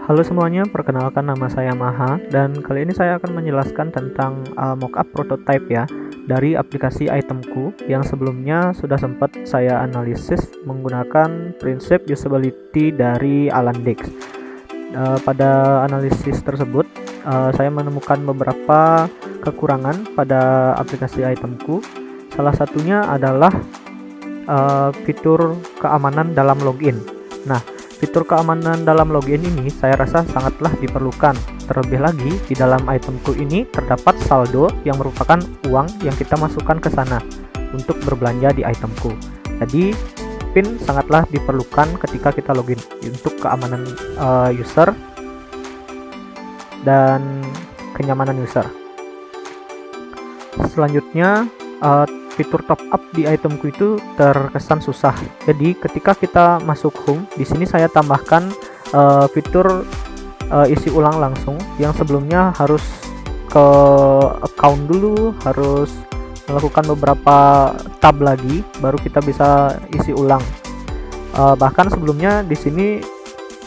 Halo semuanya, perkenalkan nama saya Maha dan kali ini saya akan menjelaskan tentang mockup prototype ya dari aplikasi Itemku yang sebelumnya sudah sempat saya analisis menggunakan prinsip usability dari Alan Dix. Pada analisis tersebut saya menemukan beberapa kekurangan pada aplikasi Itemku. Salah satunya adalah fitur keamanan dalam login. Nah, fitur keamanan dalam login ini saya rasa sangatlah diperlukan. Terlebih lagi, di dalam Itemku ini terdapat saldo yang merupakan uang yang kita masukkan ke sana untuk berbelanja di Itemku. Jadi, PIN sangatlah diperlukan ketika kita login untuk keamanan user dan kenyamanan user. Selanjutnya, fitur top up di Itemku itu terkesan susah. Jadi ketika kita masuk home, di sini saya tambahkan fitur isi ulang langsung yang sebelumnya harus ke account dulu, harus melakukan beberapa tab lagi baru kita bisa isi ulang. Bahkan sebelumnya di sini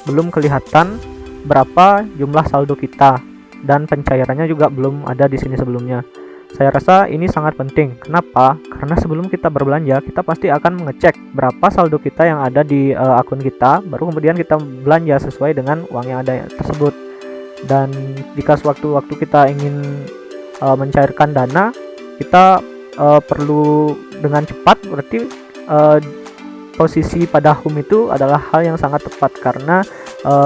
belum kelihatan berapa jumlah saldo kita dan pencairannya juga belum ada di sini sebelumnya. Saya rasa ini sangat penting. Kenapa? Karena sebelum kita berbelanja, kita pasti akan mengecek berapa saldo kita yang ada di akun kita, baru kemudian kita belanja sesuai dengan uang yang ada tersebut. Dan jika sewaktu-waktu kita ingin mencairkan dana, kita perlu dengan cepat, berarti posisi pada home itu adalah hal yang sangat tepat karena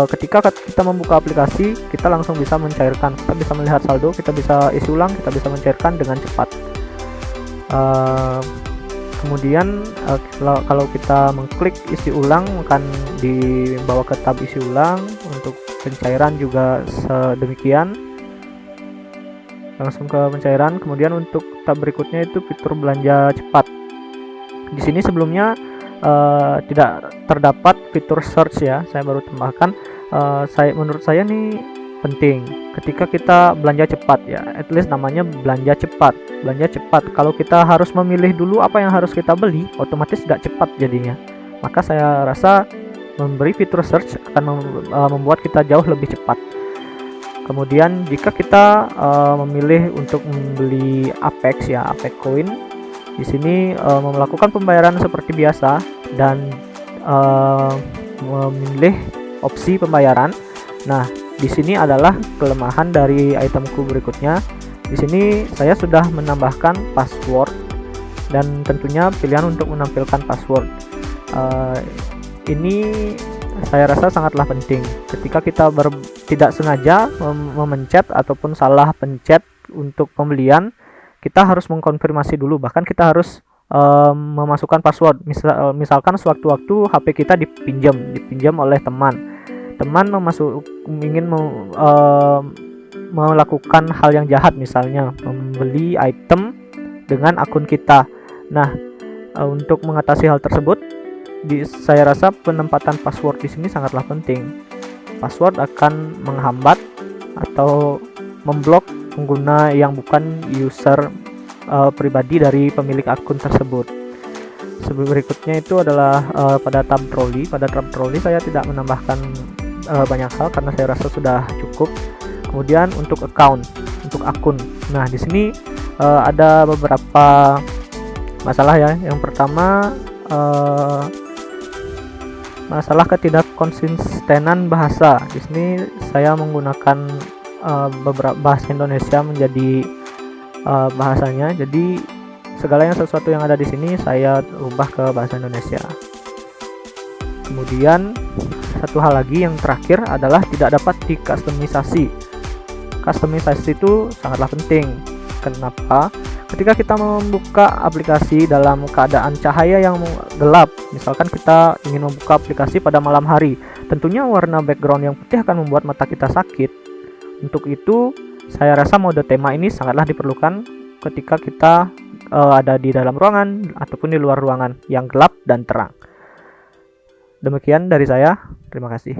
ketika kita membuka aplikasi, kita langsung bisa mencairkan, kita bisa melihat saldo, kita bisa isi ulang, kita bisa mencairkan dengan cepat. Kemudian kalau kita mengklik isi ulang akan dibawa ke tab isi ulang. Untuk pencairan juga sedemikian, langsung ke pencairan. Kemudian untuk tab berikutnya itu fitur belanja cepat. Di sini sebelumnya tidak terdapat fitur search ya, saya baru tambahkan. Menurut saya nih penting ketika kita belanja cepat ya, at least namanya belanja cepat. Kalau kita harus memilih dulu apa yang harus kita beli, otomatis tidak cepat jadinya. Maka saya rasa memberi fitur search akan membuat kita jauh lebih cepat. Kemudian jika kita memilih untuk membeli Apex ya, Apex Coin, di sini melakukan pembayaran seperti biasa dan memilih opsi pembayaran. Nah, di sini adalah kelemahan dari Itemku berikutnya. Di sini saya sudah menambahkan password dan tentunya pilihan untuk menampilkan password. Ini saya rasa sangatlah penting. Ketika kita tidak sengaja memencet ataupun salah pencet untuk pembelian, kita harus mengkonfirmasi dulu, bahkan kita harus memasukkan password. Misalkan sewaktu-waktu HP kita dipinjam oleh teman ingin melakukan hal yang jahat, misalnya membeli item dengan akun kita. Nah, untuk mengatasi hal tersebut, saya rasa penempatan password di sini sangatlah penting. Password akan menghambat atau memblok pengguna yang bukan user pribadi dari pemilik akun tersebut. Berikutnya itu adalah pada tab trolley. Pada tab trolley saya tidak menambahkan banyak hal karena saya rasa sudah cukup. Kemudian untuk akun. Nah, di sini ada beberapa masalah ya. Yang pertama masalah ketidakkonsistenan bahasa. Di sini saya menggunakan beberapa bahasa Indonesia menjadi bahasanya. Jadi segalanya sesuatu yang ada di sini saya ubah ke bahasa Indonesia. Kemudian satu hal lagi yang terakhir adalah tidak dapat dikustomisasi. Kustomisasi itu sangatlah penting. Kenapa? Ketika kita membuka aplikasi dalam keadaan cahaya yang gelap, misalkan kita ingin membuka aplikasi pada malam hari, tentunya warna background yang putih akan membuat mata kita sakit. Untuk itu, saya rasa mode tema ini sangatlah diperlukan ketika kita ada di dalam ruangan ataupun di luar ruangan yang gelap dan terang. Demikian dari saya, terima kasih.